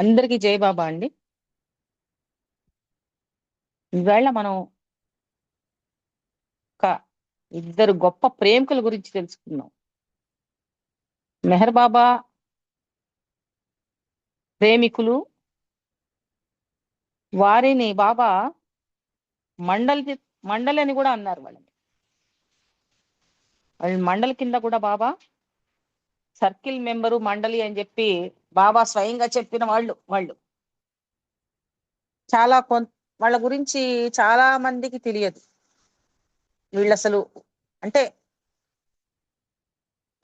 అందరికీ జై బాబా అండి. ఈవేళ మనం ఒక ఇద్దరు గొప్ప ప్రేమికుల గురించి తెలుసుకుందాం. మెహర్ బాబా ప్రేమికులు, వారిని బాబా మండలి మండలి అని కూడా అన్నారు. వాళ్ళ మండలి కింద కూడా బాబా సర్కిల్ మెంబరు మండలి అని చెప్పి బాబా స్వయంగా చెప్పిన వాళ్ళు చాలా వాళ్ళ గురించి చాలా మందికి తెలియదు. వీళ్ళు అసలు అంటే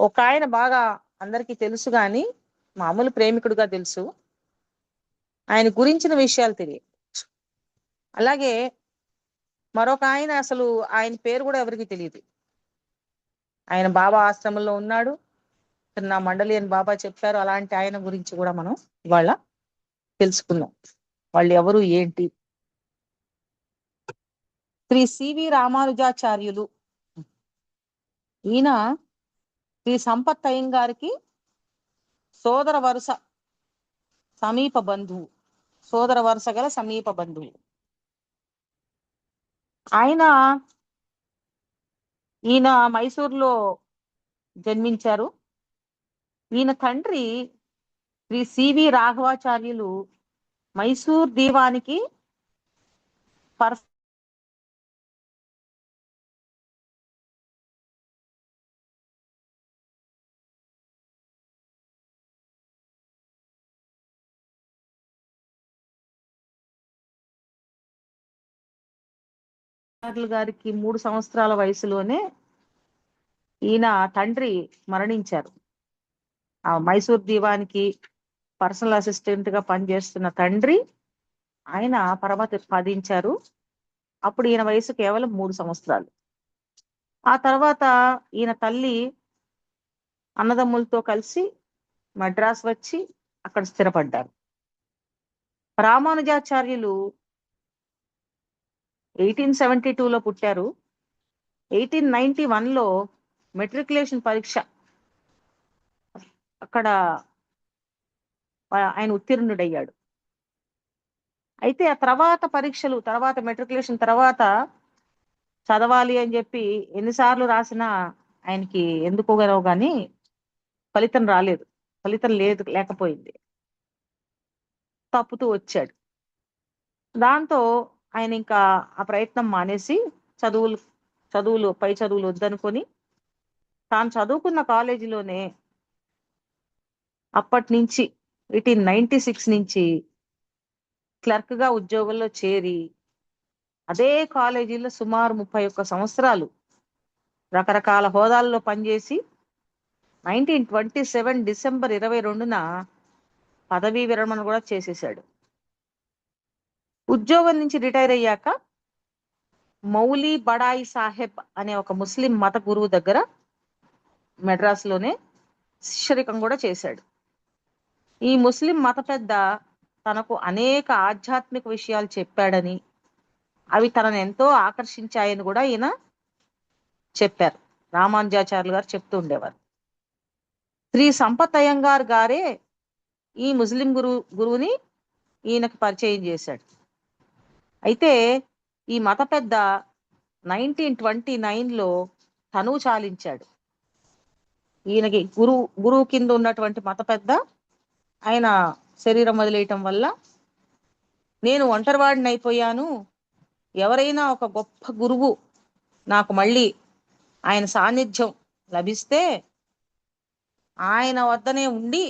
ఒక ఆయన బాగా అందరికీ తెలుసు గాని మామూలు ప్రేమికుడుగా తెలుసు. ఆయన గురించిన విషయాలు తెలియదు. అలాగే మరొక ఆయన అసలు ఆయన పేరు కూడా ఎవరికి తెలియదు. ఆయన బాబా ఆశ్రమంలో ఉన్నాడు, నా మండలి అని బాబా చెప్పారు. అలాంటి ఆయన గురించి కూడా మనం ఇవాళ తెలుసుకుందాం. వాళ్ళు ఎవరు ఏంటి. శ్రీ సివి రామానుజాచార్యులు. ఈయన శ్రీ సంపత్ అయ్యంగారికి సోదర వరుస సమీప బంధువు, సోదర వరుస గల సమీప బంధువు. ఈయన మైసూర్లో జన్మించారు. ఈయన తండ్రి శ్రీ సివి రాఘవాచార్యులు మైసూర్ దీవానికి గారికి 3 సంవత్సరాల వయసులోనే ఈయన తండ్రి మరణించారు. ఆ మైసూర్ దీవానికి పర్సనల్ అసిస్టెంట్ గా పనిచేస్తున్న తండ్రి ఆయన పరమతి సాధించారు. అప్పుడు ఈయన వయసు కేవలం 3 సంవత్సరాలు. ఆ తర్వాత ఈయన తల్లి అన్నదమ్ములతో కలిసి మద్రాస్ వచ్చి అక్కడ స్థిరపడ్డారు. రామానుజాచార్యులు 1872లో పుట్టారు. 1891లో మెట్రికులేషన్ పరీక్ష అక్కడ ఆయన ఉత్తీర్ణుడయ్యాడు. అయితే ఆ తర్వాత మెట్రికులేషన్ తర్వాత చదవాలి అని చెప్పి ఎన్నిసార్లు రాసినా ఆయనకి ఎందుకోగలవు కానీ ఫలితం రాలేదు. ఫలితం లేకపోయింది. తప్పుతూ వచ్చాడు. దాంతో ఆయన ఇంకా ఆ ప్రయత్నం మానేసి పై చదువులు వద్దనుకొని తాను చదువుకున్న కాలేజీలోనే అప్పటి నుంచి 1896 నుంచి క్లర్క్ గా ఉద్యోగంలో చేరి అదే కాలేజీలో సుమారు 31 సంవత్సరాలు రకరకాల హోదాల్లో పనిచేసి 1927 డిసెంబర్ 22న పదవీ విరమణ కూడా చేసేశాడు. ఉద్యోగం నుంచి రిటైర్ అయ్యాక మౌలి బడాయి సాహెబ్ అనే ఒక ముస్లిం మత గురువు దగ్గర మెడ్రాస్లోనే శిష్యరికం కూడా చేశాడు. ఈ ముస్లిం మత పెద్ద తనకు అనేక ఆధ్యాత్మిక విషయాలు చెప్పాడని, అవి తనను ఎంతో ఆకర్షించాయని కూడా ఈయన చెప్పారు. రామానుజాచార్యులు గారు చెప్తూ ఉండేవారు. శ్రీ సంపత్ అయ్యంగార్ గారే ఈ ముస్లిం గురువుని ఈయనకు పరిచయం చేశాడు. అయితే ఈ మత పెద్ద 1929లో తనువు చాలించాడు. ఈయనకి గురువు కింద ఉన్నటువంటి మత పెద్ద ఆయన శరీరం వదిలేయటం వల్ల నేను ఒంటరివాడిని అయిపోయాను, ఎవరైనా ఒక గొప్ప గురువు నాకు మళ్ళీ ఆయన సాన్నిధ్యం లభిస్తే ఆయన వద్దనే ఉండి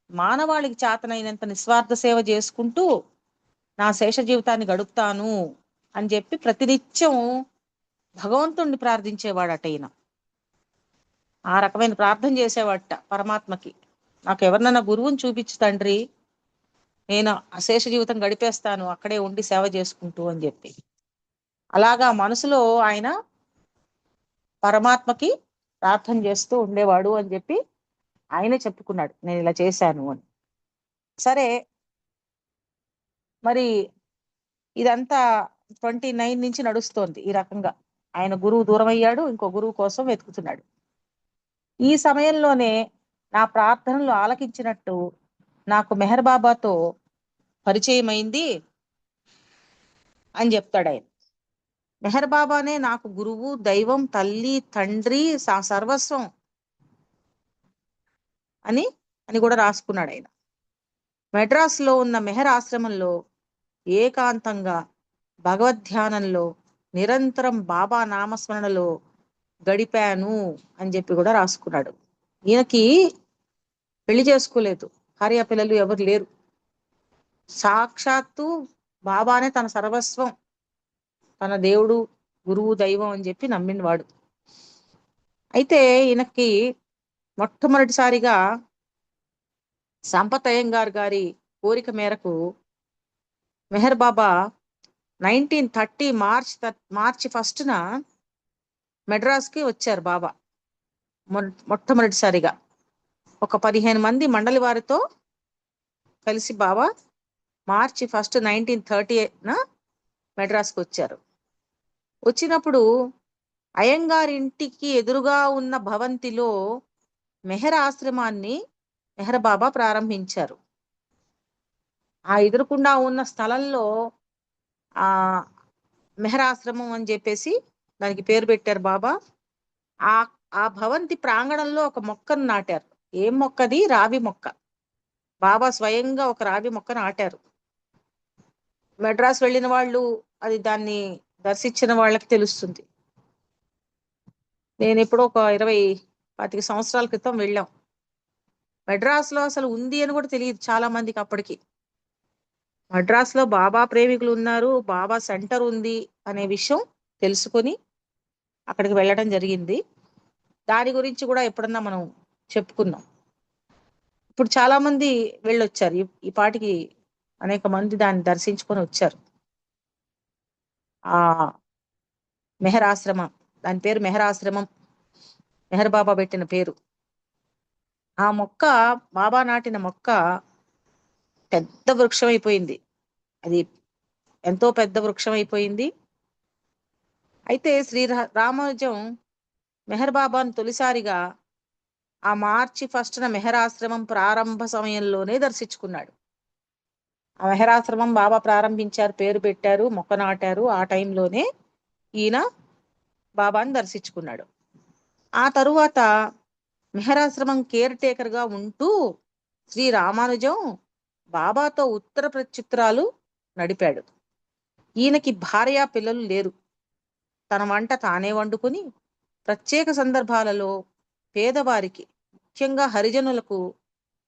మానవాళికి చేతనైనంత నిస్వార్థ సేవ చేసుకుంటూ నా శేష జీవితాన్ని గడుపుతాను అని చెప్పి ప్రతినిత్యం భగవంతుణ్ణి ప్రార్థించేవాడట. ఈయన ఆ రకమైన ప్రార్థన చేసేవాడట పరమాత్మకి, నాకు ఎవరినైనా గురువుని చూపించు తండ్రి, నేను అశేష జీవితం గడిపేస్తాను అక్కడే ఉండి సేవ చేసుకుంటూ అని చెప్పి. అలాగా మనసులో ఆయన పరమాత్మకి ప్రార్థన చేస్తూ ఉండేవాడు అని చెప్పి ఆయనే చెప్పుకున్నాడు, నేను ఇలా చేశాను అని. సరే, మరి ఇదంతా 29 నుంచి నడుస్తోంది ఈ రకంగా. ఆయన గురువు దూరం అయ్యాడు, ఇంకో గురువు కోసం వెతుకుతున్నాడు. ఈ సమయంలోనే నా ప్రార్థనలు ఆలకించినట్టు నాకు మెహర్ బాబాతో పరిచయం అయింది అని చెప్తాడు ఆయన. మెహర్ బాబానే నాకు గురువు, దైవం, తల్లి, తండ్రి, సర్వస్వం అని అని కూడా రాసుకున్నాడు ఆయన. మెడ్రాస్ లో ఉన్న మెహర్ ఆశ్రమంలో ఏకాంతంగా భగవద్ధ్యానంలో నిరంతరం బాబా నామస్మరణలో గడిపాను అని చెప్పి కూడా రాసుకున్నాడు. ఈయనకి పెళ్లి చేసుకోలేదు, భార్య పిల్లలు ఎవరు లేరు. సాక్షాత్తు బాబానే తన సర్వస్వం, తన దేవుడు, గురువు, దైవం అని చెప్పి నమ్మినవాడు. అయితే ఈయనకి మొట్టమొదటిసారిగా సంపత్ అయ్యంగార్ గారి కోరిక మేరకు మెహర్ బాబా 1930 మార్చి 1న మెడ్రాస్కి వచ్చారు బాబా. మొట్టమొదటిసారిగా ఒక 15 మంది మండలి వారితో కలిసి బాబా మార్చి 1 1930న మెడ్రాస్కి వచ్చారు. వచ్చినప్పుడు అయ్యంగారి ఇంటికి ఎదురుగా ఉన్న భవంతిలో మెహర్ ఆశ్రమాన్ని మెహర్ బాబా ప్రారంభించారు. ఆ ఎదురుకుండా ఉన్న స్థలంలో ఆ మెహర్ ఆశ్రమం అని చెప్పేసి దానికి పేరు పెట్టారు బాబా. ఆ ఆ భవంతి ప్రాంగణంలో ఒక మొక్కను నాటారు. ఏం మొక్కది? రావి మొక్క. బాబా స్వయంగా ఒక రావి మొక్క నాటారు. మెడ్రాస్ వెళ్ళిన వాళ్ళు, అది దాన్ని దర్శించిన వాళ్ళకి తెలుస్తుంది. నేను ఎప్పుడో ఒక 20-25 సంవత్సరాల క్రితం వెళ్ళాం. మెడ్రాస్ లో అసలు ఉంది అని కూడా తెలియదు చాలా మందికి అప్పటికి. మద్రాస్ లో బాబా ప్రేమికులు ఉన్నారు, బాబా సెంటర్ ఉంది అనే విషయం తెలుసుకొని అక్కడికి వెళ్ళడం జరిగింది. దాని గురించి కూడా ఎప్పుడన్నా మనం చెప్పుకుందాం. ఇప్పుడు చాలా మంది వెళ్ళొచ్చారు, ఈ పాటికి అనేక మంది దాన్ని దర్శించుకొని వచ్చారు. ఆ మెహర్ ఆశ్రమం, దాని పేరు మెహర్ ఆశ్రమం, మెహర్ బాబా పెట్టిన పేరు. ఆ మొక్క, బాబా నాటిన మొక్క పెద్ద వృక్షం అయిపోయింది. అది ఎంతో పెద్ద వృక్షం అయిపోయింది. అయితే రామానుజం మెహర్ బాబాను తొలిసారిగా ఆ మార్చి 1న మెహర్ ఆశ్రమం ప్రారంభ సమయంలోనే దర్శించుకున్నాడు. ఆ మెహర్ ఆశ్రమం బాబా ప్రారంభించారు, పేరు పెట్టారు, మొక్క నాటారు. ఆ టైంలోనే ఈయన బాబాను దర్శించుకున్నాడు. ఆ తరువాత మెహర్ ఆశ్రమం కేర్ టేకర్ గా ఉంటూ శ్రీ రామానుజం బాబాతో ఉత్తర ప్రత్యుత్తరాలు నడిపాడు. ఈయనకి భార్య పిల్లలు లేరు. తన వంట తానే వండుకుని ప్రత్యేక సందర్భాలలో పేదవారికి, ముఖ్యంగా హరిజనులకు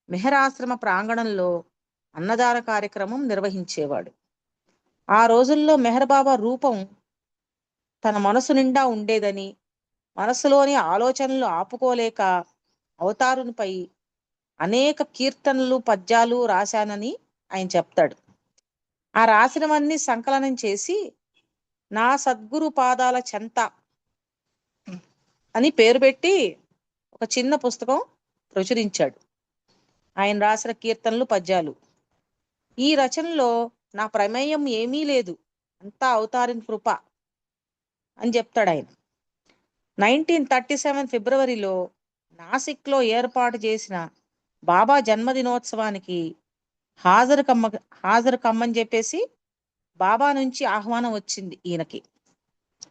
మెహర్ ఆశ్రమ ప్రాంగణంలో అన్నదాన కార్యక్రమం నిర్వహించేవాడు. ఆ రోజుల్లో మెహర్ బాబా రూపం తన మనసు నిండా ఉండేదని, మనసులోని ఆలోచనలు ఆపుకోలేక అవతారునిపై అనేక కీర్తనలు, పద్యాలు రాశానని ఆయన చెప్తాడు. ఆ రాసినవన్నీ సంకలనం చేసి నా సద్గురు పాదాల చెంత అని పేరు పెట్టి ఒక చిన్న పుస్తకం ప్రచురించాడు. ఆయన రాసిన కీర్తనలు, పద్యాలు. ఈ రచనలో నా ప్రమేయం ఏమీ లేదు, అంతా అవతారిన కృప అని చెప్తాడు ఆయన. 1937 ఫిబ్రవరిలో నాసిక్లో ఏర్పాటు చేసిన బాబా జన్మదినోత్సవానికి హాజరు కమ్మని చెప్పేసి బాబా నుంచి ఆహ్వానం వచ్చింది ఈయనకి.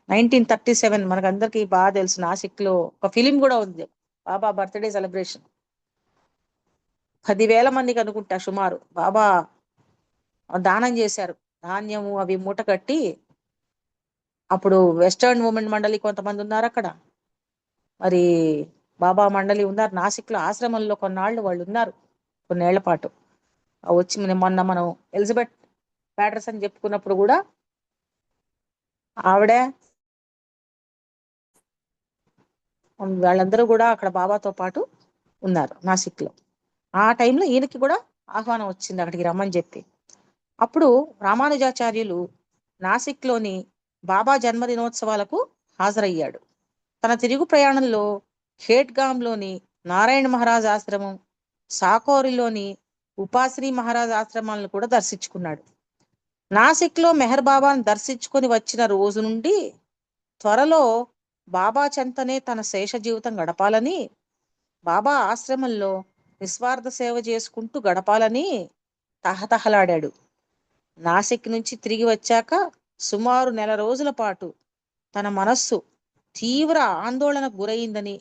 1937 మనకందరికి బాగా తెలుసు. నాసిక్ లో ఒక ఫిలిం కూడా ఉంది, బాబా బర్త్డే సెలబ్రేషన్. 10,000 మందికి అనుకుంటా సుమారు బాబా దానం చేశారు. ధాన్యము అవి మూట కట్టి. అప్పుడు వెస్టర్న్ ఉమెన్ మండలి కొంతమంది ఉన్నారు అక్కడ, మరి బాబా మండలి ఉన్నారు నాసిక్ లో. ఆశ్రమంలో కొన్నాళ్ళు వాళ్ళు ఉన్నారు, కొన్నేళ్ల పాటు. వచ్చి మొన్న మనం ఎలిజబెత్ ప్యాటర్సన్ చెప్పుకున్నప్పుడు కూడా ఆవిడ, వాళ్ళందరూ కూడా అక్కడ బాబాతో పాటు ఉన్నారు నాసిక్ లో. ఆ టైంలో ఈయనకి కూడా ఆహ్వానం వచ్చింది అక్కడికి రమ్మని చెప్పి. అప్పుడు రామానుజాచార్యులు నాసిక్ లోని బాబా జన్మదినోత్సవాలకు హాజరయ్యాడు. తన తిరుగు ప్రయాణంలో ఖేట్గాంలోని నారాయణ మహారాజ్ ఆశ్రమం, సాకోరిలోని ఉపాశ్రీ మహారాజ్ ఆశ్రమాలను కూడా దర్శించుకున్నాడు. నాసిక్ లో మెహర్ బాబాను దర్శించుకొని వచ్చిన రోజు నుండి త్వరలో బాబా చెంతనే తన శేష జీవితం గడపాలని బాబా ఆశ్రమంలో నిస్వార్థ సేవ చేసుకుంటూ గడపాలని తహతహలాడాడు. నాసిక్ నుంచి తిరిగి వచ్చాక సుమారు 1 నెల పాటు తన మనస్సు తీవ్ర ఆందోళనకు గురైందని,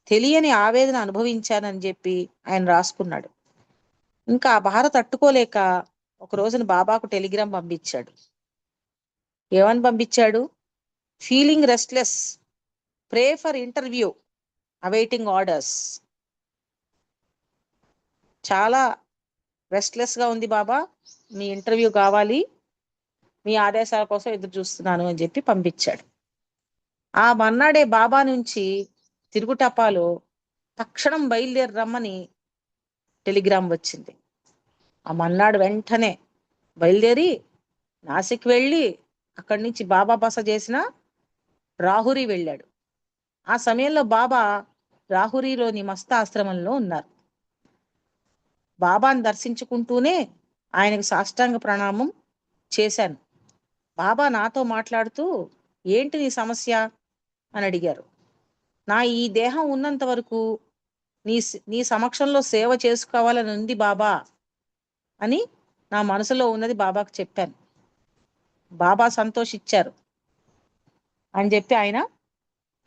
తెలియని ఆవేదన అనుభవించానని చెప్పి ఆయన రాసుకున్నాడు. ఇంకా ఆ బాధ తట్టుకోలేక ఒక రోజున బాబాకు టెలిగ్రామ్ పంపించాడు. ఏమని పంపించాడు? Feeling restless, pray for interview, awaiting orders. చాలా రెస్ట్లెస్ గా ఉంది బాబా, మీ ఇంటర్వ్యూ కావాలి, మీ ఆదేశాల కోసం ఎదురు చూస్తున్నాను అని చెప్పి పంపించాడు. ఆ మన్నాడే బాబా నుంచి తిరుగుటపాలో తక్షణం బయలుదేరి రమ్మని టెలిగ్రామ్ వచ్చింది. ఆ మన్నాడు వెంటనే బయలుదేరి నాసిక్ వెళ్ళి అక్కడి నుంచి బాబా బస చేసిన రాహురి వెళ్ళాడు. ఆ సమయంలో బాబా రాహురిలోని మస్తా ఆశ్రమంలో ఉన్నారు. బాబాను దర్శించుకుంటూనే ఆయనకు సాష్టాంగ ప్రణామం చేశాను. బాబా నాతో మాట్లాడుతూ, ఏంటి నీ సమస్య అని అడిగారు. నా ఈ దేహం ఉన్నంత వరకు నీ నీ సమక్షంలో సేవ చేసుకోవాలని ఉంది బాబా అని నా మనసులో ఉన్నది బాబాకు చెప్పాను. బాబా సంతోషించారు అని చెప్పి ఆయన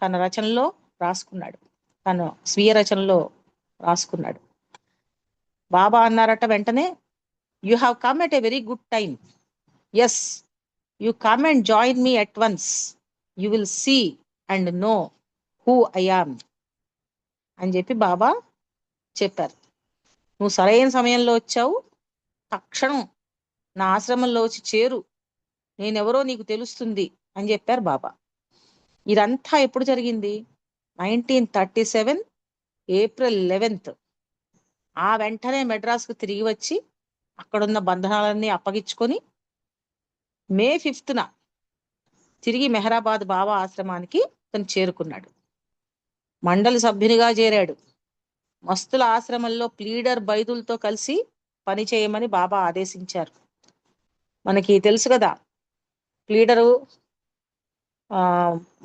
తన రచనలో రాసుకున్నాడు, తన స్వీయ రచనలో రాసుకున్నాడు. బాబా అన్నారట వెంటనే, you have come at a very good time. Yes, you come and join me at once. You will see and know who I am అని చెప్పి బాబా చెప్పారు. నువ్వు సరైన సమయంలో వచ్చావు, తక్షణం నా ఆశ్రమంలో వచ్చి చేరు, నేనెవరో నీకు తెలుస్తుంది అని చెప్పారు బాబా. ఇదంతా ఎప్పుడు జరిగింది? 1937 ఏప్రిల్ 11. ఆ వెంటనే మెడ్రాస్కు తిరిగి వచ్చి అక్కడున్న బంధనాలన్నీ అప్పగించుకొని మే 5న తిరిగి మెహరాబాద్ బాబా ఆశ్రమానికి తను చేరుకున్నాడు. మండలి సభ్యునిగా చేరాడు. మస్తుల ఆశ్రమంలో ప్లీడర్ బైదులతో కలిసి పని చేయమని బాబా ఆదేశించారు. మనకి తెలుసు కదా, ప్లీడరు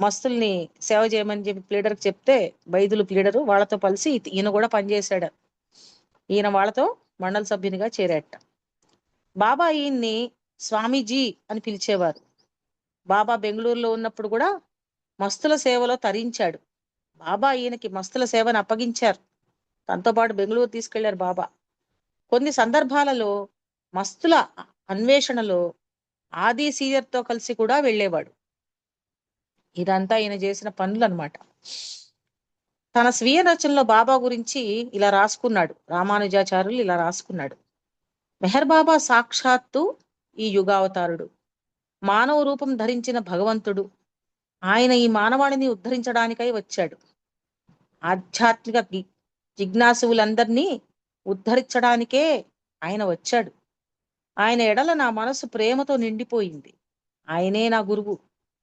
మస్తుల్ని సేవ చేయమని చెప్పి ప్లీడర్కి చెప్తే బైదులు ప్లీడరు వాళ్ళతో కలిసి ఈయన కూడా పనిచేశాడు. ఈయన వాళ్ళతో మండల సభ్యునిగా చేరాట. బాబా ఈయన్ని స్వామీజీ అని పిలిచేవారు. బాబా బెంగళూరులో ఉన్నప్పుడు కూడా మస్తుల సేవలో తరించాడు. బాబా ఈయనకి మస్తుల సేవను అప్పగించారు. తనతో పాటు బెంగళూరు తీసుకెళ్లారు బాబా. కొన్ని సందర్భాలలో మస్తుల అన్వేషణలో ఆది సీనియర్తో కలిసి కూడా వెళ్ళేవాడు. ఇదంతా ఈయన చేసిన పనులు అనమాట. తన స్వీయ రచనలో బాబా గురించి ఇలా రాసుకున్నాడు, రామానుజాచార్యులు ఇలా రాసుకున్నాడు. మెహర్ బాబా సాక్షాత్తు ఈ యుగావతారుడు, మానవ రూపం ధరించిన భగవంతుడు. ఆయన ఈ మానవాళిని ఉద్ధరించడానికై వచ్చాడు. ఆధ్యాత్మిక జిజ్ఞాసువులందరినీ ఉద్ధరించడానికే ఆయన వచ్చాడు. ఆయన ఎడల నా మనసు ప్రేమతో నిండిపోయింది. ఆయనే నా గురువు,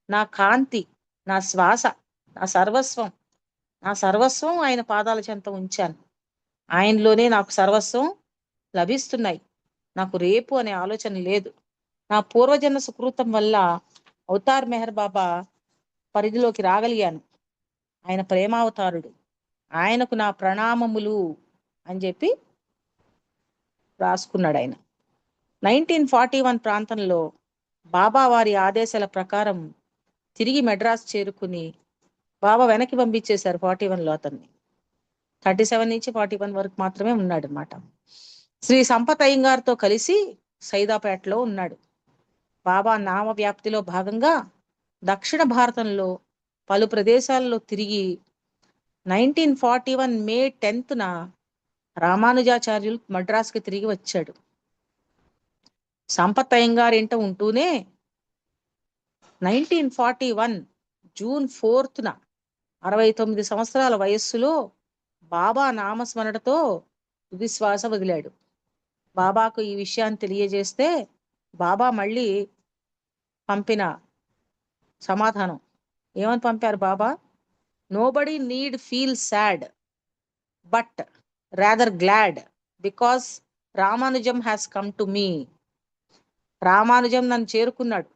నా కాంతి, నా శ్వాస, నా సర్వస్వం. నా సర్వస్వం ఆయన పాదాల చెంత ఉంచాను. ఆయనలోనే నాకు సర్వస్వం లభిస్తున్నాయి. నాకు రేపు అనే ఆలోచన లేదు. నా పూర్వజన్మ సుకృతం వల్ల అవతార్ మెహర్ బాబా పరిధిలోకి రాగలిగాను. ఆయన ప్రేమావతారుడు, ఆయనకు నా ప్రణామములు అని చెప్పి రాసుకున్నాడు ఆయన. 1941 ప్రాంతంలో బాబా వారి ఆదేశాల ప్రకారం తిరిగి మెడ్రాస్ చేరుకుని బాబా వెనక్కి పంపించేశారు 41లో అతన్ని. 37 నుంచి 41 వరకు మాత్రమే ఉన్నాడు అనమాట. శ్రీ సంపత్ అయ్యంగార్తో కలిసి సైదాపేటలో ఉన్నాడు. బాబా నామ వ్యాప్తిలో భాగంగా దక్షిణ భారతంలో పలు ప్రదేశాల్లో తిరిగి 1941 మే 10న రామానుజాచార్యులు మద్రాసుకి తిరిగి వచ్చాడు. సంపత్ అయ్యంగార్ ఇంట ఉంటూనే 1941 జూన్ 4న 69 సంవత్సరాల వయస్సులో బాబా నామస్మరణతో తుదిశ్వాస వదిలాడు. బాబాకు ఈ విషయాన్ని తెలియజేస్తే బాబా మళ్ళీ పంపిన సమాధానం ఏమని పంపారు బాబా? Nobody need feel sad but rather glad because Ramanujam has come to me. Ramanujam నన్ను చేరుకున్నాడు,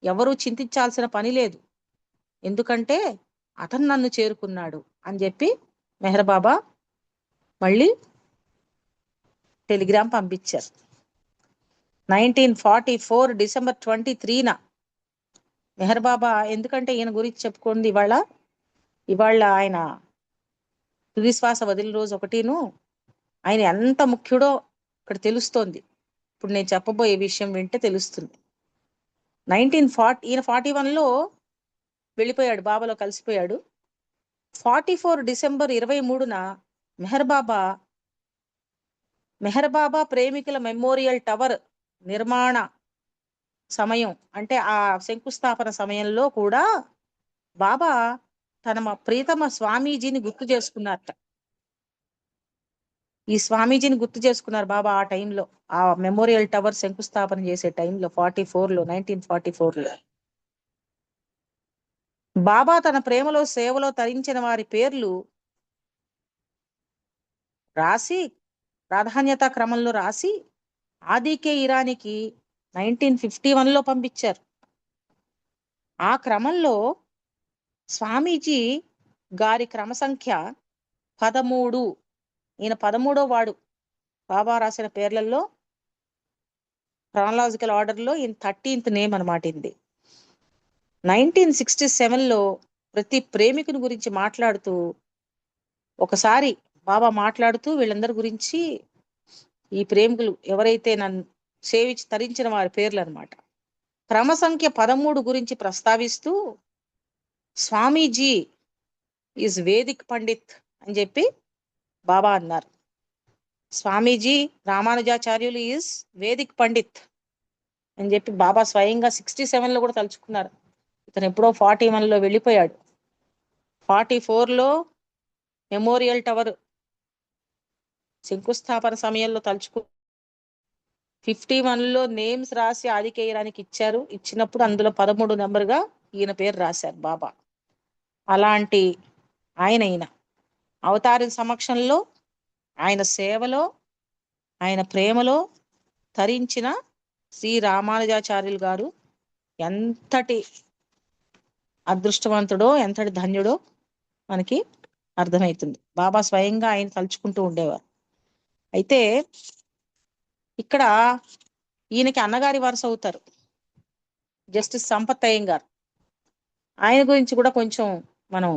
ఎవరూ చింతించాల్సిన పని లేదు, ఎందుకంటే అతను నన్ను చేరుకున్నాడు అని చెప్పి మెహర్ బాబా మళ్ళీ టెలిగ్రామ్ పంపించారు. 1944 డిసెంబర్ 23న మెహర్ బాబా, ఎందుకంటే ఈయన గురించి చెప్పుకుంది ఇవాళ ఆయన తుదిశ్వాస వదిలిన రోజు ఒకటిను, ఆయన ఎంత ముఖ్యుడో ఇక్కడ తెలుస్తోంది. ఇప్పుడు నేను చెప్పబోయే విషయం వింటే తెలుస్తుంది. ఈయన 41లో వెళ్ళిపోయాడు, బాబాలో కలిసిపోయాడు. 44 డిసెంబర్ 23న మెహర్ బాబా ప్రేమికుల మెమోరియల్ టవర్ నిర్మాణ సమయం, అంటే ఆ శంకుస్థాపన సమయంలో కూడా బాబా తన ప్రీతమ స్వామీజీని గుర్తు చేసుకున్నారట. ఈ స్వామీజీని గుర్తు చేసుకున్నారు బాబా ఆ టైంలో, ఆ మెమోరియల్ టవర్ శంకుస్థాపన చేసే టైంలో 1944లో బాబా తన ప్రేమలో సేవలో తరించిన వారి పేర్లు రాసి, ప్రాధాన్యత క్రమంలో రాసి ఆదికే ఇరానీకి 1951లో పంపించారు. ఆ క్రమంలో స్వామీజీ గారి క్రమ సంఖ్య 13. ఈయన 13వ వాడు. బాబా రాసిన పేర్లలో క్రానలాజికల్ ఆర్డర్లో ఈయన 13th నేమ్ అనమాట. ఇది 1967లో ప్రతి ప్రేమికుని గురించి మాట్లాడుతూ ఒకసారి బాబా మాట్లాడుతూ వీళ్ళందరి గురించి, ఈ ప్రేమికులు ఎవరైతే నన్ను సేవించి తరించిన వారి పేర్లు అనమాట, క్రమ సంఖ్య 13 గురించి ప్రస్తావిస్తూ స్వామీజీ ఈజ్ వేదిక్ పండిత్ అని చెప్పి బాబా అన్నారు. స్వామీజీ రామానుజాచార్యులు ఈజ్ వేదిక్ పండిత్ అని చెప్పి బాబా స్వయంగా 67లో కూడా తలుచుకున్నారు. ఇతను ఎప్పుడో 41లో వెళ్ళిపోయాడు. 44లో మెమోరియల్ టవర్ శంకుస్థాపన సమయంలో తలుచుకు 51లో నేమ్స్ రాసి ఆదికేయరానికి ఇచ్చారు. ఇచ్చినప్పుడు అందులో 13 నెంబర్గా ఈయన పేరు రాశారు బాబా. అలాంటి ఈయన అవతారి సమక్షంలో, ఆయన సేవలో, ఆయన ప్రేమలో తరించిన శ్రీ రామానుజాచార్యులు గారు ఎంతటి అదృష్టవంతుడో, ఎంతటి ధన్యుడో మనకి అర్థమవుతుంది. బాబా స్వయంగా ఆయన తలుచుకుంటూ ఉండేవారు. అయితే ఇక్కడ ఈయనకి అన్నగారి వరుస అవుతారు జస్టిస్ సంపత్ అయ్యంగార్. ఆయన గురించి కూడా కొంచెం మనం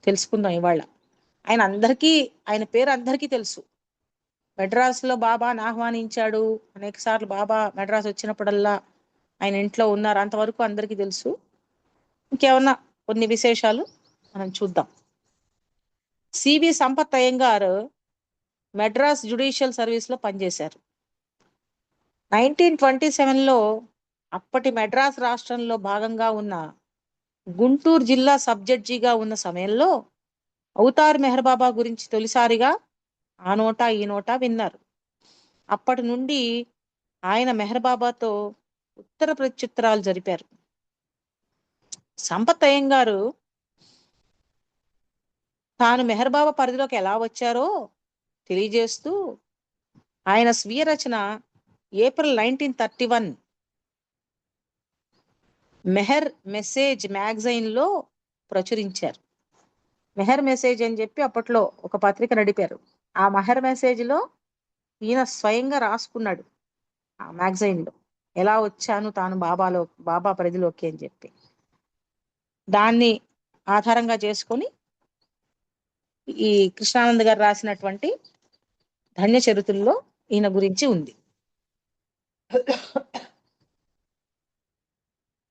తెలుసుకుందాం ఇవాళ. ఆయన పేరు అందరికీ తెలుసు. మెడ్రాస్లో బాబాను ఆహ్వానించాడు అనేక సార్లు. బాబా మెడ్రాస్ వచ్చినప్పుడల్లా ఆయన ఇంట్లో ఉన్నారు, అంతవరకు అందరికీ తెలుసు. ఇంకేమన్నా కొన్ని విశేషాలు మనం చూద్దాం. సివి సంపత్ అయ్యంగారు మెడ్రాస్ జ్యుడిషియల్ సర్వీస్లో పనిచేశారు. 1927లో అప్పటి మెడ్రాస్ రాష్ట్రంలో భాగంగా ఉన్న గుంటూరు జిల్లా సబ్ జడ్జిగా ఉన్న సమయంలో అవతార్ మెహర్ బాబా గురించి తొలిసారిగా ఆ నోటా ఈ నోటా విన్నారు. అప్పటి నుండి ఆయన మెహర్ బాబాతో ఉత్తర ప్రత్యుత్తరాలు జరిపారు. సంపత్ అయ్యంగారు తాను మెహర్ బాబా పరిధిలోకి ఎలా వచ్చారో తెలియజేస్తూ ఆయన స్వీయ రచన ఏప్రిల్ 1931 మెహర్ మెసేజ్ మ్యాగజైన్లో ప్రచురించారు. మెహర్ మెసేజ్ అని చెప్పి అప్పట్లో ఒక పత్రిక నడిపారు. ఆ మెహర్ మెసేజ్లో ఈయన స్వయంగా రాసుకున్నాడు ఆ మ్యాగజైన్లో, ఎలా వచ్చాను తాను బాబా పరిధిలోకి అని చెప్పి. దాన్ని ఆధారంగా చేసుకొని ఈ కృష్ణానంద్ గారు రాసినటువంటి ధన్య చరిత్రలో ఈయన గురించి ఉంది.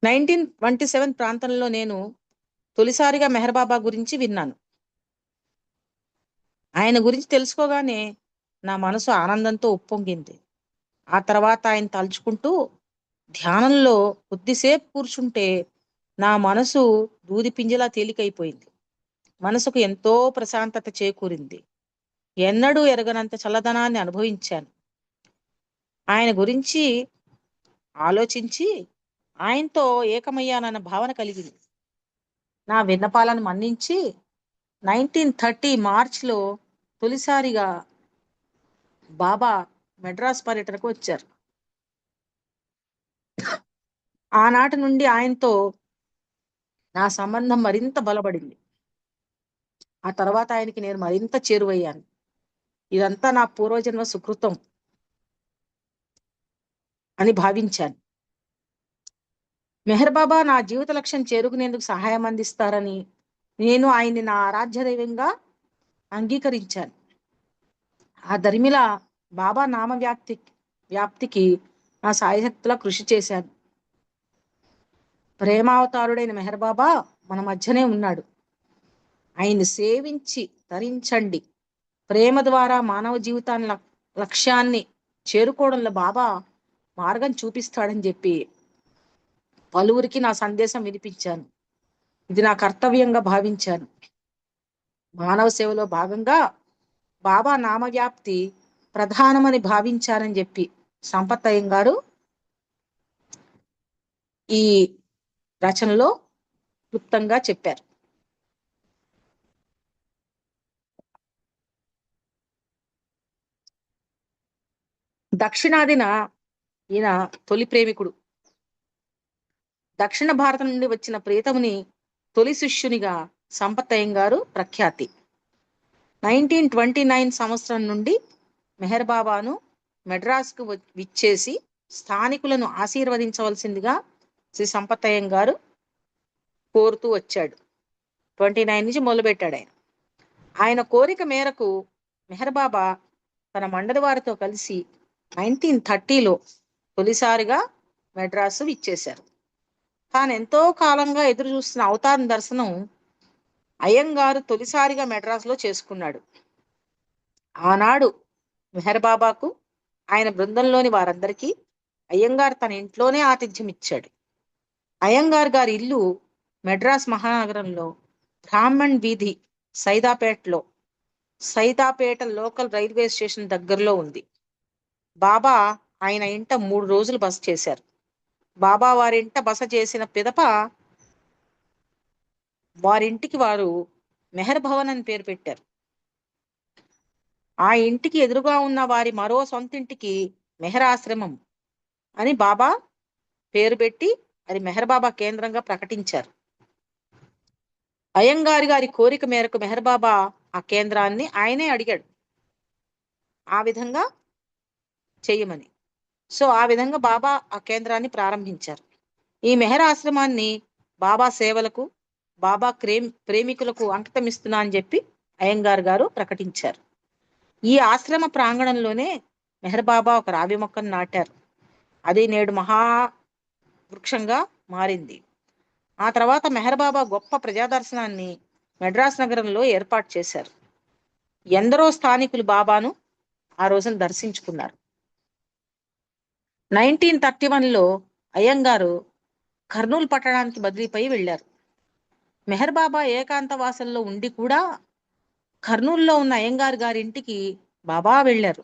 1927 ప్రాంతంలో నేను తొలిసారిగా మెహర్ బాబా గురించి విన్నాను. ఆయన గురించి తెలుసుకోగానే నా మనసు ఆనందంతో ఉప్పొంగింది. ఆ తర్వాత ఆయన తలుచుకుంటూ ధ్యానంలో కొద్దిసేపు కూర్చుంటే నా మనసు దూది పింజలా తేలికైపోయింది. మనసుకు ఎంతో ప్రశాంతత చేకూరింది. ఎన్నడూ ఎరగనంత చల్లదనాన్ని అనుభవించాను. ఆయన గురించి ఆలోచించి ఆయనతో ఏకమయ్యానన్న భావన కలిగింది. నా విన్నపాలను మన్నించి 1930 మార్చిలో తొలిసారిగా బాబా మెడ్రాస్ పర్యటనకు వచ్చారు. ఆనాటి నుండి ఆయనతో నా సంబంధం మరింత బలపడింది. ఆ తర్వాత ఆయనకి నేను మరింత చేరువయ్యాను. ఇదంతా నా పూర్వజన్మ సుకృతం అని భావించాను. మెహర్ బాబా నా జీవిత లక్ష్యం చేరుకునేందుకు సహాయం అందిస్తారని నేను ఆయన్ని నా ఆరాధ్య దైవంగా అంగీకరించాను. ఆ దరిమిల బాబా వ్యాప్తికి నా సాయశక్తులా కృషి చేశాను. ప్రేమావతారుడైన మెహర్ బాబా మన మధ్యనే ఉన్నాడు. ఆయన్ని సేవించి తరించండి. ప్రేమ ద్వారా మానవ జీవితాన్ని లక్ష్యాన్ని చేరుకోవడంలో బాబా మార్గం చూపిస్తాడని చెప్పి పలువురికి నా సందేశం వినిపించాను. ఇది నా కర్తవ్యంగా భావించాను. మానవ సేవలో భాగంగా బాబా నామవ్యాప్తి ప్రధానమని భావించారని చెప్పి సంపత్ అయ్యంగారు ఈ రచనలో క్లుప్తంగా చెప్పారు. దక్షిణాదిన ఈయన తొలి ప్రేమికుడు. దక్షిణ భారతం నుండి వచ్చిన ప్రీతముని తొలి శిష్యునిగా సంపత్ అయ్యంగారు ప్రఖ్యాతి. 1929 సంవత్సరం నుండి మెహర్ బాబాను మెడ్రాస్కు విచ్చేసి స్థానికులను ఆశీర్వదించవలసిందిగా శ్రీ సంపత్ అయ్యంగారు కోరుతూ వచ్చాడు. 29 నుంచి మొదలుపెట్టాడు ఆయన. ఆయన కోరిక మేరకు మెహర్ బాబా తన మండలి వారితో కలిసి 1930లో తొలిసారిగా మెడ్రాసు విచ్చేశారు. తాను ఎంతో కాలంగా ఎదురు చూస్తున్న అవతార దర్శనం అయ్యంగారు తొలిసారిగా మెడ్రాస్లో చేసుకున్నాడు. ఆనాడు మెహర్ బాబాకు ఆయన బృందంలోని వారందరికీ అయ్యంగారు తన ఇంట్లోనే ఆతిథ్యం ఇచ్చాడు. అయ్యంగార్ గారి ఇల్లు మెడ్రాస్ మహానగరంలో బ్రాహ్మణ్ వీధి సైదాపేట లోకల్ రైల్వే స్టేషన్ దగ్గరలో ఉంది. బాబా ఆయన ఇంట 3 రోజులు బస చేశారు. బాబా వారింట బస చేసిన పిదప వారింటికి వారు మెహర్ భవన్ అని పేరు పెట్టారు. ఆ ఇంటికి ఎదురుగా ఉన్న వారి మరో సొంతింటికి మెహర్ ఆశ్రమం అని బాబా పేరు పెట్టి అది మెహర్ బాబా కేంద్రంగా ప్రకటించారు. అయ్యంగారి గారి కోరిక మేరకు మెహర్ బాబా ఆ కేంద్రాన్ని ఆయనే అడిగాడు ఆ విధంగా చెయ్యమని. సో ఆ విధంగా బాబా ఆ కేంద్రాన్ని ప్రారంభించారు. ఈ మెహర్ ఆశ్రమాన్ని బాబా సేవలకు బాబా ప్రేమికులకు అంకితమిస్తున్నా అని చెప్పి అయ్యంగార్ గారు ప్రకటించారు. ఈ ఆశ్రమ ప్రాంగణంలోనే మెహర్ బాబా ఒక రావి మొక్కను నాటారు. అది నేడు మహా వృక్షంగా మారింది. ఆ తర్వాత మెహర్ బాబా గొప్ప ప్రజాదర్శనాన్ని మెడ్రాస్ నగరంలో ఏర్పాటు చేశారు. ఎందరో స్థానికులు బాబాను ఆ రోజున దర్శించుకున్నారు. 1931లో అయ్యంగారు కర్నూలు పట్టణానికి బదిలీపై వెళ్ళారు. మెహర్ బాబా ఏకాంతవాసంలో ఉండి కూడా కర్నూలులో ఉన్న అయ్యంగార్ గారి ఇంటికి బాబా వెళ్ళారు.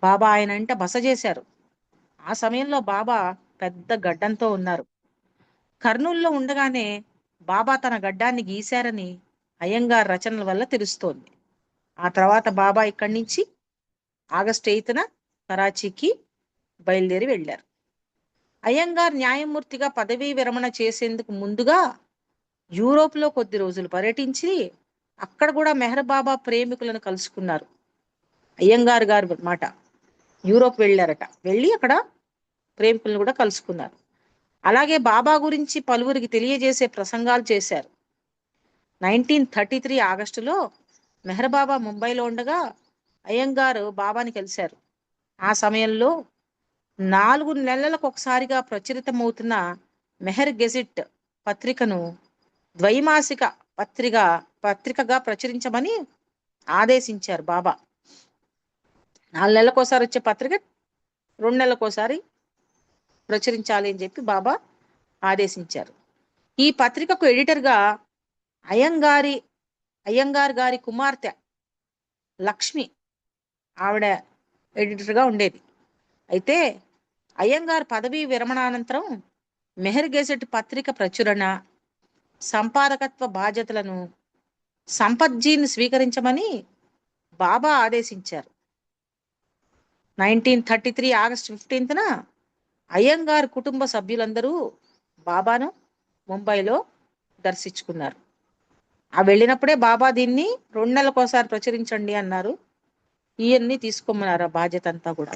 బాబా ఆయన ఇంట బస చేశారు. ఆ సమయంలో బాబా పెద్ద గడ్డంతో ఉన్నారు. కర్నూలులో ఉండగానే బాబా తన గడ్డాన్ని గీశారని అయ్యంగార్ రచనల వల్ల తెలుస్తోంది. ఆ తర్వాత బాబా ఇక్కడి నుంచి ఆగస్టు 8న కరాచీకి బయలుదేరి వెళ్ళారు. అయ్యంగార్ న్యాయమూర్తిగా పదవీ విరమణ చేసేందుకు ముందుగా యూరోప్లో కొద్ది రోజులు పర్యటించి అక్కడ కూడా మెహర్ బాబా ప్రేమికులను కలుసుకున్నారు. అయ్యంగార్ గారు మాట యూరోప్ వెళ్ళారట. వెళ్ళి అక్కడ ప్రేమికులను కూడా కలుసుకున్నారు. అలాగే బాబా గురించి పలువురికి తెలియజేసే ప్రసంగాలు చేశారు. 1933 ఆగస్టులో మెహర్ బాబా ముంబైలో ఉండగా అయ్యంగారు బాబాని కలిశారు. ఆ సమయంలో 4 నెలలకు ఒకసారిగా ప్రచురితమవుతున్న మెహర్ గెజిట్ పత్రికను ద్వైమాసిక పత్రికగా ప్రచురించమని ఆదేశించారు బాబా. 4 నెలలకోసారి వచ్చే పత్రిక 2 నెలలకోసారి ప్రచురించాలి అని చెప్పి బాబా ఆదేశించారు. ఈ పత్రికకు ఎడిటర్గా అయ్యంగార్ గారి కుమార్తె లక్ష్మి ఆవిడ ఎడిటర్గా ఉండేది. అయితే అయ్యంగార్ పదవీ విరమణానంతరం మెహర్ గెజెట్ పత్రిక ప్రచురణ సంపాదకత్వ బాధ్యతలను సంపత్జీని స్వీకరించమని బాబా ఆదేశించారు. 1933 ఆగస్టు 15న అయ్యంగార్ కుటుంబ సభ్యులందరూ బాబాను ముంబైలో దర్శించుకున్నారు. ఆ వెళ్ళినప్పుడే బాబా దీన్ని 2 నెలలకోసారి ప్రచురించండి అన్నారు. ఇవన్నీ తీసుకోమన్నారు ఆ బాధ్యత అంతా కూడా.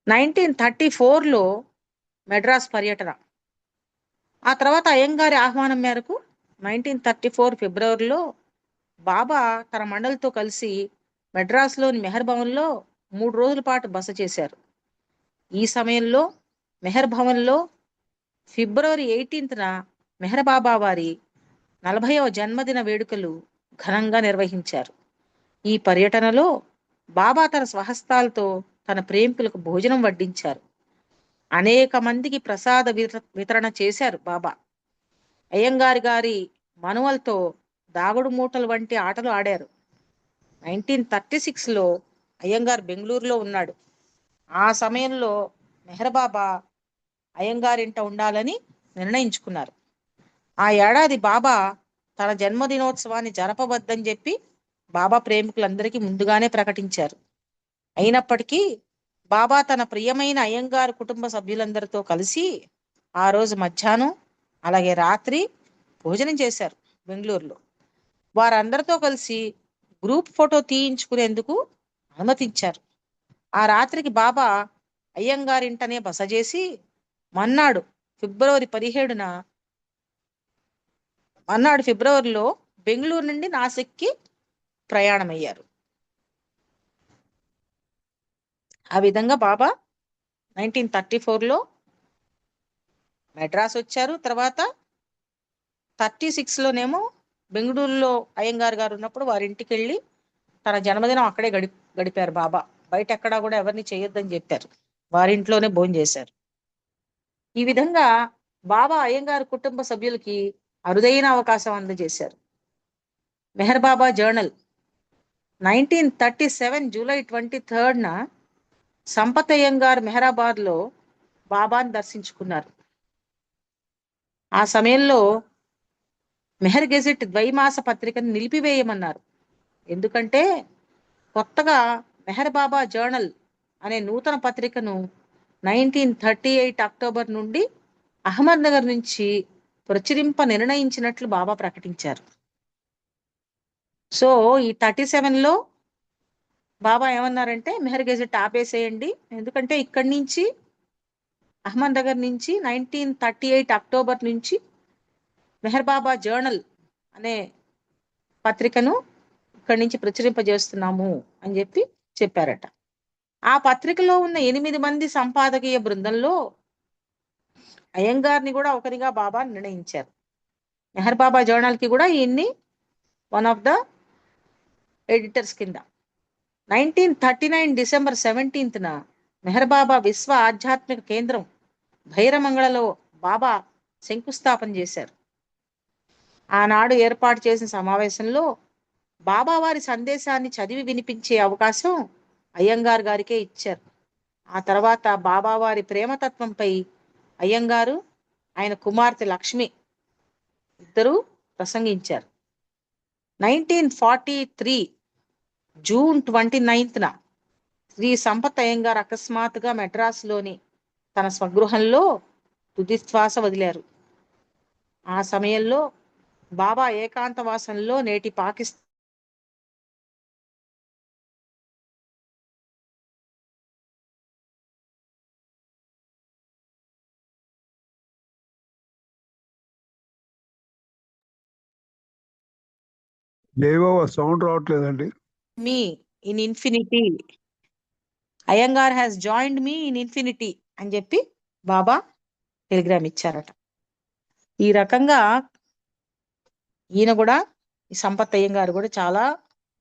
1934లో మెడ్రాస్ పర్యటన. ఆ తర్వాత అయ్యంగారి ఆహ్వానం మేరకు 1934 ఫిబ్రవరిలో బాబా తన మండలితో కలిసి మెడ్రాస్లోని మెహర్ భవన్లో 3 రోజుల పాటు బస చేశారు. ఈ సమయంలో మెహర్ భవన్లో ఫిబ్రవరి 18న మెహర్ బాబా వారి 40వ జన్మదిన వేడుకలు ఘనంగా నిర్వహించారు. ఈ పర్యటనలో బాబా తన స్వహస్తాలతో తన ప్రేమికులకు భోజనం వడ్డించారు. అనేక మందికి ప్రసాద వితరణ చేశారు బాబా. అయ్యంగారి గారి మనువలతో దాగుడు మూటలు వంటి ఆటలు ఆడారు. 1936లో అయ్యంగార్ బెంగళూరులో ఉన్నాడు. ఆ సమయంలో మెహర్ బాబా అయ్యంగారింట ఉండాలని నిర్ణయించుకున్నారు. ఆ ఏడాది బాబా తన జన్మదినోత్సవాన్ని జరపవద్దని చెప్పి బాబా ప్రేమికులందరికీ ముందుగానే ప్రకటించారు. అయినప్పటికీ బాబా తన ప్రియమైన అయ్యంగారు కుటుంబ సభ్యులందరితో కలిసి ఆ రోజు మధ్యాహ్నం అలాగే రాత్రి భోజనం చేశారు బెంగళూరులో. వారందరితో కలిసి గ్రూప్ ఫోటో తీయించుకునేందుకు అనుమతించారు. ఆ రాత్రికి బాబా అయ్యంగారింటనే బస చేసి మన్నాడు ఫిబ్రవరి 17న ఫిబ్రవరిలో బెంగళూరు నుండి నాసిక్కి ప్రయాణమయ్యారు. ఆ విధంగా బాబా 1934లో మెడ్రాస్ వచ్చారు. తర్వాత 36లోనేమో బెంగళూరులో అయ్యంగార్ గారు ఉన్నప్పుడు వారి ఇంటికి వెళ్ళి తన జన్మదినం అక్కడే గడిపారు బాబా. బయట ఎక్కడా కూడా ఎవరిని చేయొద్దని చెప్పారు. వారింట్లోనే భోజనం చేశారు. ఈ విధంగా బాబా అయ్యంగారు కుటుంబ సభ్యులకి అరుదైన అవకాశం అందజేశారు. మెహర్ బాబా జర్నల్ 1937 జూలై 23న సంపత్ అయ్యంగార్ మెహరాబాద్లో బాబాను దర్శించుకున్నారు. ఆ సమయంలో మెహర్ గెజెట్ ద్వైమాస పత్రికను నిలిపివేయమన్నారు. ఎందుకంటే కొత్తగా మెహర్ బాబా జర్నల్ అనే నూతన పత్రికను 1938 అక్టోబర్ నుండి అహ్మద్నగర్ నుంచి ప్రచురింప నిర్ణయించినట్లు బాబా ప్రకటించారు. సో ఈ 37లో బాబా ఏమన్నారంటే మెహర్ గెజెట్ ఆపేసేయండి, ఎందుకంటే ఇక్కడి నుంచి అహ్మద్నగర్ నుంచి 1938 అక్టోబర్ నుంచి మెహర్ బాబా జర్నల్ అనే పత్రికను ఇక్కడి నుంచి ప్రచురింపజేస్తున్నాము అని చెప్పారట. ఆ పత్రికలో ఉన్న 8 మంది సంపాదకీయ బృందంలో అయ్యంగార్ని కూడా ఒకరిగా బాబా నిర్ణయించారు. మెహర్ బాబా జర్నల్ కి కూడా ఈయన్ని వన్ ఆఫ్ ద ఎడిటర్స్ కింద. 1939 డిసెంబర్ 17న మెహర్ బాబా విశ్వ ఆధ్యాత్మిక కేంద్రం భైరమంగళలో బాబా శంకుస్థాపన చేశారు. ఆనాడు ఏర్పాటు చేసిన సమావేశంలో బాబా వారి సందేశాన్ని చదివి వినిపించే అవకాశం అయ్యంగార్ గారికే ఇచ్చారు. ఆ తర్వాత బాబా వారి ప్రేమతత్వంపై అయ్యంగారు ఆయన కుమార్తె లక్ష్మి ఇద్దరూ ప్రసంగించారు. 1943 జూన్ 29న శ్రీ సంపత్ అయ్యంగార్ అకస్మాత్తుగా మెడ్రాస్లోని తన స్వగృహంలో తుదిశ్వాస వదిలారు. ఆ సమయంలో బాబా ఏకాంతవాసంలో నేటి పాకిస్తాన్ ఏవో సౌండ్ రావట్లేదండి. Me in infinity, Iyengar has joined me in infinity అని చెప్పి బాబా టెలిగ్రామ్ ఇచ్చారట. ఈ రకంగా ఈయన కూడా ఈ సంపత్ అయ్యంగారు కూడా చాలా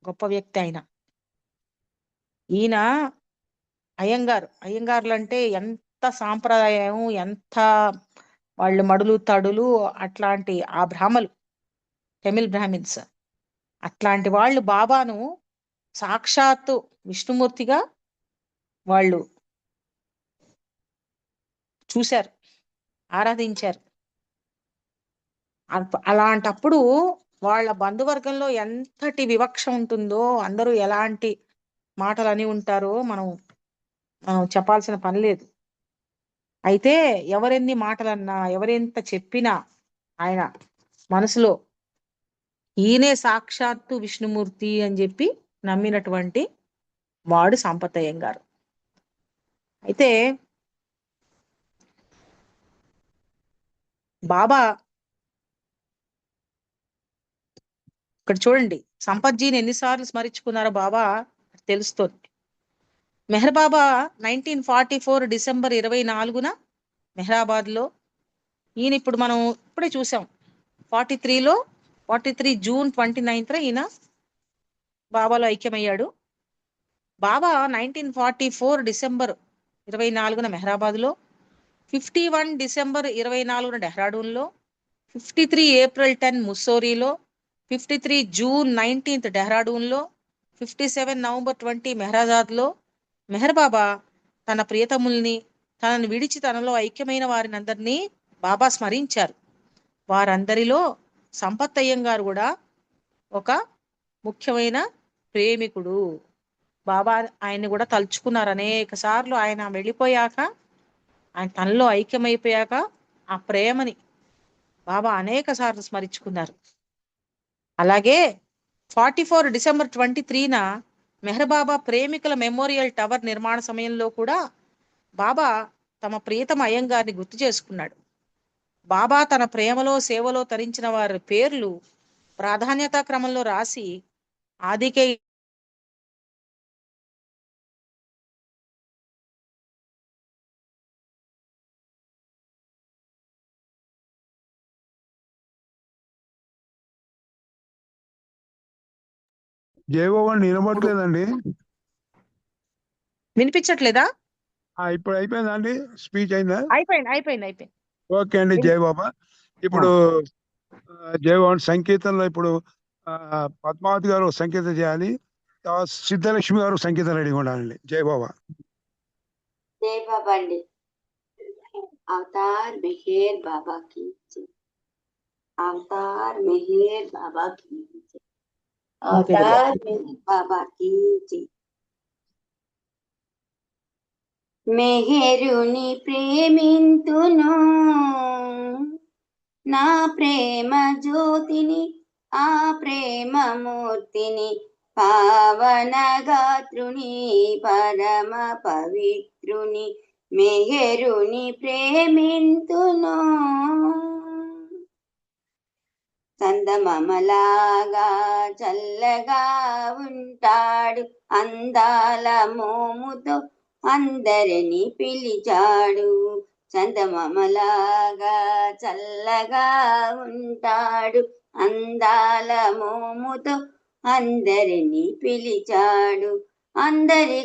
గొప్ప వ్యక్తి. ఈయన అయ్యంగార్లు అంటే ఎంత సాంప్రదాయం, ఎంత వాళ్ళు మడులు తడులు అట్లాంటి ఆ బ్రాహ్మలు తమిళ్ బ్రాహ్మిన్స్ అట్లాంటి వాళ్ళు బాబాను సాక్షాత్తు విష్ణుమూర్తిగా వాళ్ళు చూశారు, ఆరాధించారు. అలాంటప్పుడు వాళ్ళ బంధువర్గంలో ఎంతటి వివక్ష ఉంటుందో, అందరూ ఎలాంటి మాటలు అని ఉంటారో మనం చెప్పాల్సిన పని లేదు. అయితే ఎవరెన్ని మాటలన్నా, ఎవరెంత చెప్పినా ఆయన మనసులో ఈయనే సాక్షాత్తు విష్ణుమూర్తి అని చెప్పి నమ్మినటువంటి వాడు సంపత్ అయ్యంగారు. అయితే బాబా ఇక్కడ చూడండి, సంపత్జీని ఎన్నిసార్లు స్మరించుకున్నారో బాబా తెలుస్తోంది. మెహర్ బాబా 1944 డిసెంబర్ 24న మెహరాబాద్ లో, ఈయన ఇప్పుడు మనం ఇప్పుడే చూసాం 43లో 43 జూన్ 29న ఈయన బాబాలో ఐక్యమయ్యాడు. బాబా 1944 డిసెంబర్ 24న మెహరాబాద్ లో, 51 డిసెంబర్ 24న డెహ్రాడూన్ లో, 53 ఏప్రిల్ 10 ముస్సోరీలో, 53 జూన్ 19 డెహ్రాడూన్ లో, 57 నవంబర్ 20 మెహరాజాద్ లో మెహర్ బాబా తన ప్రియతముల్ని, తనను విడిచి తనలో ఐక్యమైన వారిని అందరినీ బాబా స్మరించారు. వారందరిలో సంపత్ అయ్యంగారు కూడా ఒక ముఖ్యమైన ప్రేమికుడు. బాబా ఆయన్ని కూడా తలుచుకున్నారు అనేక సార్లు. ఆయన వెళ్ళిపోయాక, ఆయన తనలో ఐక్యమైపోయాక ఆ ప్రేమని బాబా అనేక సార్లు స్మరించుకున్నారు. అలాగే 44 డిసెంబర్ 23న మెహర్ బాబా ప్రేమికుల మెమోరియల్ టవర్ నిర్మాణ సమయంలో కూడా బాబా తమ ప్రియతమ అయ్యంగారిని గుర్తు చేసుకున్నాడు. బాబా తన ప్రేమలో సేవలో తరించిన వారి పేర్లు ప్రాధాన్యతా క్రమంలో రాసి ఆదికే జేఓ వినబడలేదండి. వినిపించట్లేదా? ఇప్పుడు అయిపోయిందా అండి? స్పీచ్ అయిందా? అయిపోయింది అయిపోయింది అయిపోయింది. ఓకే అండి, జై బాబా. ఇప్పుడు జేఓ సంకీర్తనలో ఇప్పుడు పద్మావతి గారు సంకీర్తన చేయాలి, సిద్ధలక్ష్మి గారు సంకీర్తన రెడీగా ఉండాలండి. జై బాబా. जय बाबा अंडी अवतार मेहर बाबा की जय अवतार मेहर बाबा की जय अवतार मेहर बाबा की जय मेहरुनि प्रेमिंतुनु ना प्रेम ज्योतिनि आ प्रेम मूर्तिनि पावन गात्रुनि परम पवित्रुनि मेहरुनि प्रेमिंतुनु చందమామలాగా చల్లగా ఉంటాడు అందాల మోముతో అందరిని పిలిచాడు. చందమామలాగా చల్లగా ఉంటాడు అందాల మోముతో అందరిని పిలిచాడు. అందరి